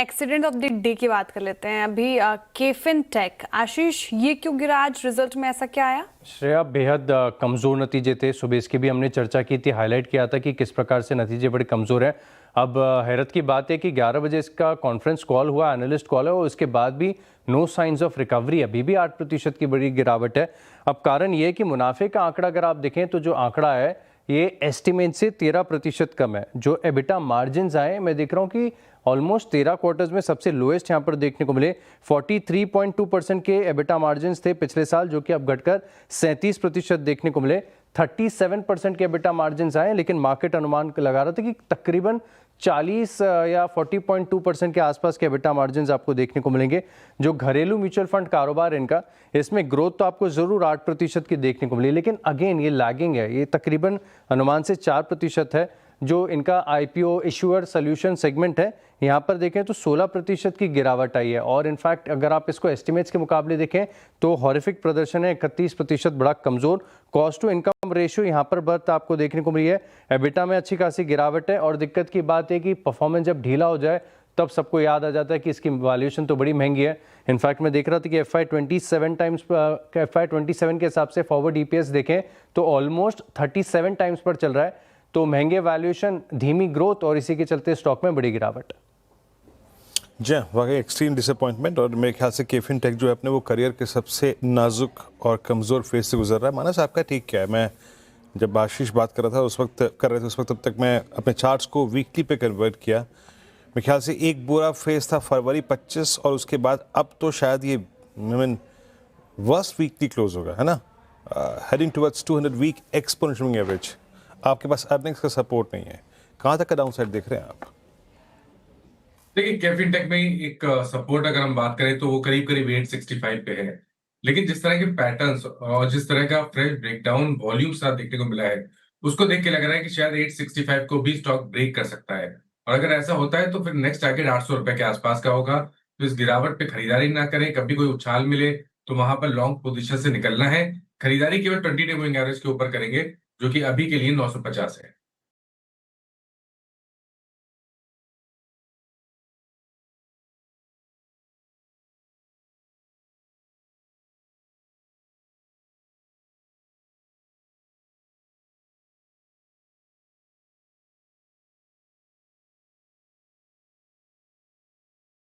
Accident of the day की बात कर लेते हैं अभी। केफिन टेक, आशीष, ये क्यों गिरा आज? रिजल्ट में ऐसा क्या आया? श्रेया, बेहद कमज़ोर नतीजे थे। सुबह इसकी भी हमने चर्चा की थी, हाईलाइट किया था कि किस प्रकार से नतीजे बड़े कमज़ोर हैं। अब हैरत की बात है कि 11 बजे इसका कॉन्फ्रेंस कॉल हुआ, एनालिस्ट कॉल है, और उसके बाद भी नो साइंस ऑफ रिकवरी। अभी भी 8% की बड़ी गिरावट है। अब कारण ये है कि मुनाफे का आंकड़ा अगर आप देखें तो जो आंकड़ा है ये एस्टिमेट से 13% कम है। जो एबिटा मार्जिन आए, मैं देख रहा हूँ कि ऑलमोस्ट 13 क्वार्टर्स में सबसे लोएस्ट यहाँ पर देखने को मिले। 43.2% के एबिटा मार्जिन थे पिछले साल, जो कि अब घटकर 37% देखने को मिले। 37% के एबिटा मार्जिन आए, लेकिन मार्केट अनुमान लगा रहा था कि तकरीबन 40 या 40.2% के आसपास के एबिटा मार्जिन आपको देखने को मिलेंगे। जो घरेलू म्यूचुअल फंड कारोबार इनका, इसमें ग्रोथ तो आपको जरूर 8% की देखने को मिली, लेकिन अगेन ये लैगिंग है। ये तकरीबन अनुमान से 4% है। जो इनका आईपीओ इशूअर सोल्यूशन सेगमेंट है, यहाँ पर देखें तो 16% की गिरावट आई है। और इनफैक्ट अगर आप इसको एस्टिमेट्स के मुकाबले देखें तो हॉरिफिक प्रदर्शन है, 31%, बड़ा कमजोर। कॉस्ट टू इनकम रेशियो यहाँ पर बढ़त आपको देखने को मिली है। एबिटा में अच्छी खासी गिरावट है। और दिक्कत की बात है कि परफॉर्मेंस जब ढीला हो जाए तब सबको याद आ जाता है कि इसकी वैल्यूएशन तो बड़ी महंगी है। इनफैक्ट मैं देख रहा था कि FY27 के हिसाब से फॉरवर्ड ईपीएस देखें तो ऑलमोस्ट 37 टाइम्स पर चल रहा है। तो महंगे वैल्यूएशन, धीमी ग्रोथ, और इसी के चलते स्टॉक में बड़ी गिरावट। जी, वाकई एक्सट्रीम डिसअपॉइंटमेंट। और मेरे ख्याल से केफिन टेक जो है अपने वो करियर के सबसे नाजुक और कमज़ोर फेज से गुजर रहा है। मानस, आपका ठीक क्या है? मैं जब आशीष बात कर रहा था उस वक्त तब तक मैं अपने चार्ट्स को वीकली पे कन्वर्ट किया। मेरे ख्याल से एक बुरा फेज था फरवरी 25, और उसके बाद अब तो शायद ये वर्स्ट वीकली क्लोज होगा, है ना? Heading towards 200 week exponential average. आपके पास अर्निंग्स का सपोर्ट नहीं है। कहाँ तक का डाउन साइड देख रहे हैं आप? देखिए, केफिन टेक में एक सपोर्ट अगर हम बात करें तो वो करीब करीब 865 पे है। लेकिन जिस तरह के पैटर्न्स और जिस तरह का फ्रेश ब्रेकडाउन वॉल्यूम साथ देखने को मिला है, उसको देख के लग रहा है कि शायद 865 को भी स्टॉक ब्रेक कर सकता है। और अगर ऐसा होता है तो फिर नेक्स्ट टारगेट 800 रुपए के आसपास का होगा। तो इस गिरावट पे खरीदारी ना करें। कभी कोई उछाल मिले तो वहां पर लॉन्ग पोजिशन से निकलना है। खरीदारी केवल 20 डे मूविंग एवरेज के ऊपर करेंगे, जो कि अभी के लिए 950 है।